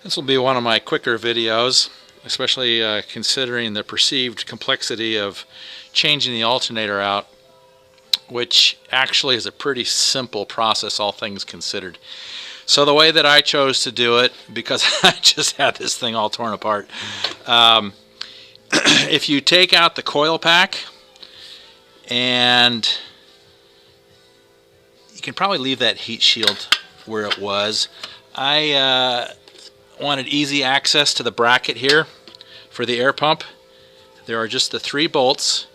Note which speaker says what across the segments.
Speaker 1: This will be one of my quicker videos, especially considering the perceived complexity of changing the alternator out, which actually is a pretty simple process, all things considered. So the way that I chose to do it, because I just had this thing all torn apart, if you take out the coil pack, and you can probably leave that heat shield where it was. I wanted easy access to the bracket here for the air pump. There are just the 3 bolts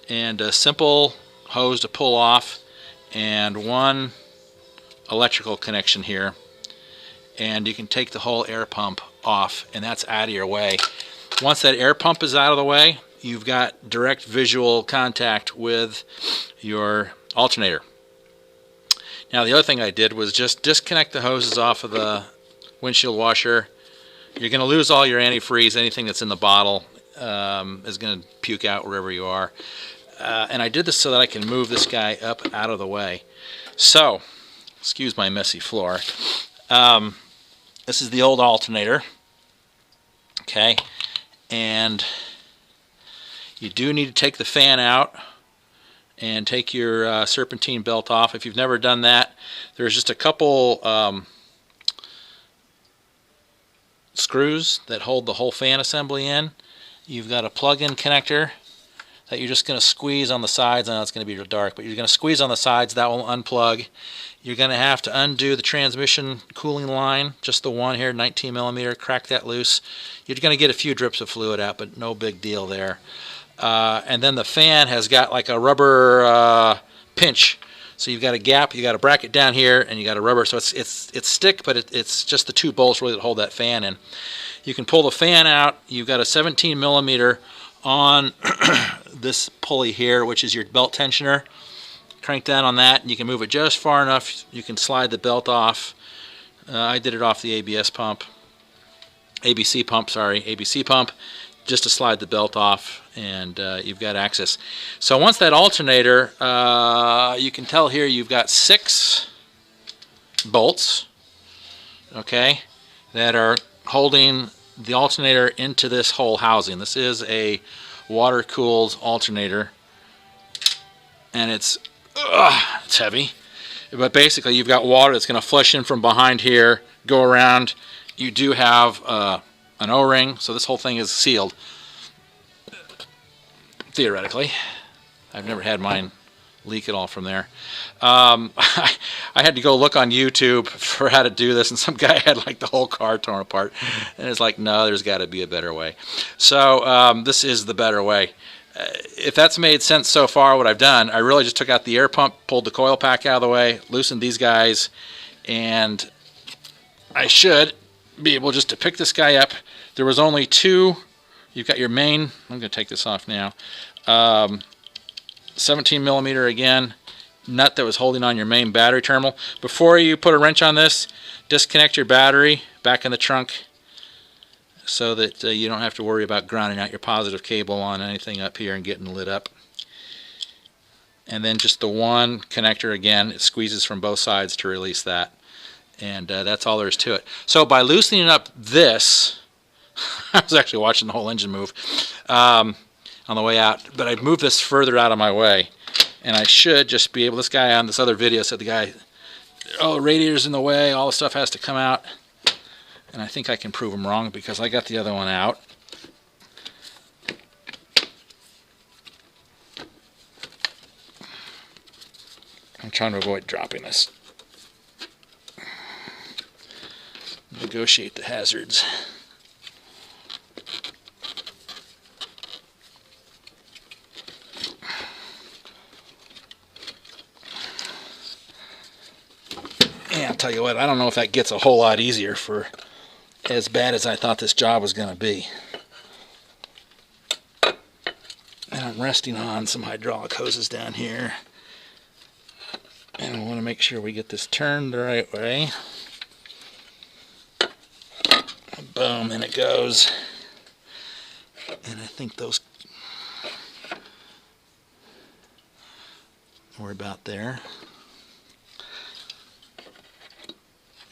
Speaker 1: and a simple hose to pull off and one electrical connection here, and you can take the whole air pump off, and that's out of your way. Once that air pump is out of the way, you've got direct visual contact with your alternator. Now the other thing I did was just disconnect the hoses off of the windshield washer. You're going to lose all your antifreeze. Anything that's in the bottle is going to puke out wherever you are. And I did this so that I can move this guy up out of the way. So, excuse my messy floor. This is the old alternator. Okay, and you do need to take the fan out and take your serpentine belt off. If you've never done that, there's just a couple screws that hold the whole fan assembly in. You've got a plug-in connector that you're just going to squeeze on the sides. I know it's going to be real dark, but you're going to squeeze on the sides. That will unplug. You're going to have to undo the transmission cooling line, just the one here, 19 millimeter. Crack that loose. You're going to get a few drips of fluid out, but no big deal there. And then the fan has got like a rubber pinch. So you've got a gap, you got a bracket down here, and you got a rubber. So it's stick, but it's just the 2 bolts really that hold that fan in. You can pull the fan out. You've got a 17 millimeter on this pulley here, which is your belt tensioner. Crank down on that, and you can move it just far enough. You can slide the belt off. I did it off the ABC pump, just to slide the belt off, and you've got access. So once that alternator, you can tell here you've got 6 bolts, okay, that are holding the alternator into this whole housing. This is a water-cooled alternator, and it's heavy, but basically you've got water that's going to flush in from behind here, go around. You do have an O-ring, so this whole thing is sealed, theoretically. I've never had mine leak at all from there. I had to go look on YouTube for how to do this, and some guy had like the whole car torn apart, and it's like, no, there's got to be a better way. So this is the better way. If that's made sense so far, what I've done, I really just took out the air pump, pulled the coil pack out of the way, loosened these guys, and I should be able just to pick this guy up. There was only 2. You've got your main, I'm going to take this off now, 17 millimeter again, nut that was holding on your main battery terminal. Before you put a wrench on this, disconnect your battery back in the trunk so that you don't have to worry about grounding out your positive cable on anything up here and getting lit up. And then just the one connector again, it squeezes from both sides to release that. And that's all there is to it. So by loosening up this, I was actually watching the whole engine move on the way out, but I moved this further out of my way, and I should just be able, this guy on this other video said the guy, oh, the radiator's in the way, all the stuff has to come out, and I think I can prove him wrong because I got the other one out. I'm trying to avoid dropping this. Negotiate the hazards. Yeah, I'll tell you what, I don't know if that gets a whole lot easier for as bad as I thought this job was going to be. And I'm resting on some hydraulic hoses down here. And I want to make sure we get this turned the right way. Boom, and it goes. And I think those we're about there.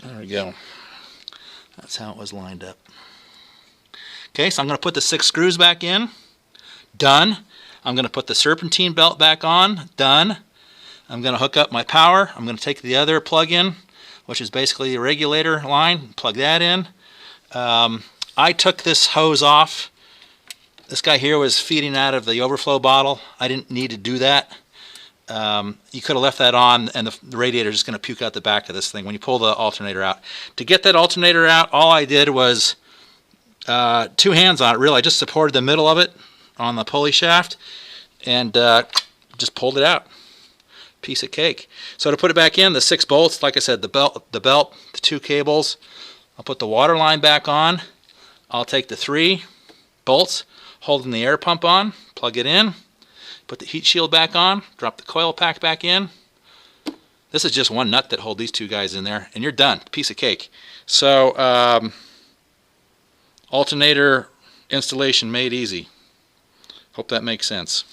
Speaker 1: There we go. That's how it was lined up. Okay, so I'm going to put the 6 screws back in. Done. I'm going to put the serpentine belt back on. Done. I'm going to hook up my power. I'm going to take the other plug in, which is basically the regulator line, plug that in. I took this hose off. This guy here was feeding out of the overflow bottle. I didn't need to do that. You could have left that on and the radiator is just going to puke out the back of this thing when you pull the alternator out. To get that alternator out, all I did was 2 hands on it, really. I just supported the middle of it on the pulley shaft and just pulled it out. Piece of cake. So to put it back in, the 6 bolts, like I said, the belt, the 2 cables. I'll put the water line back on. I'll take the 3 bolts holding the air pump on, plug it in, put the heat shield back on, drop the coil pack back in. This is just one nut that holds these 2 guys in there, and you're done. Piece of cake. So alternator installation made easy. Hope that makes sense.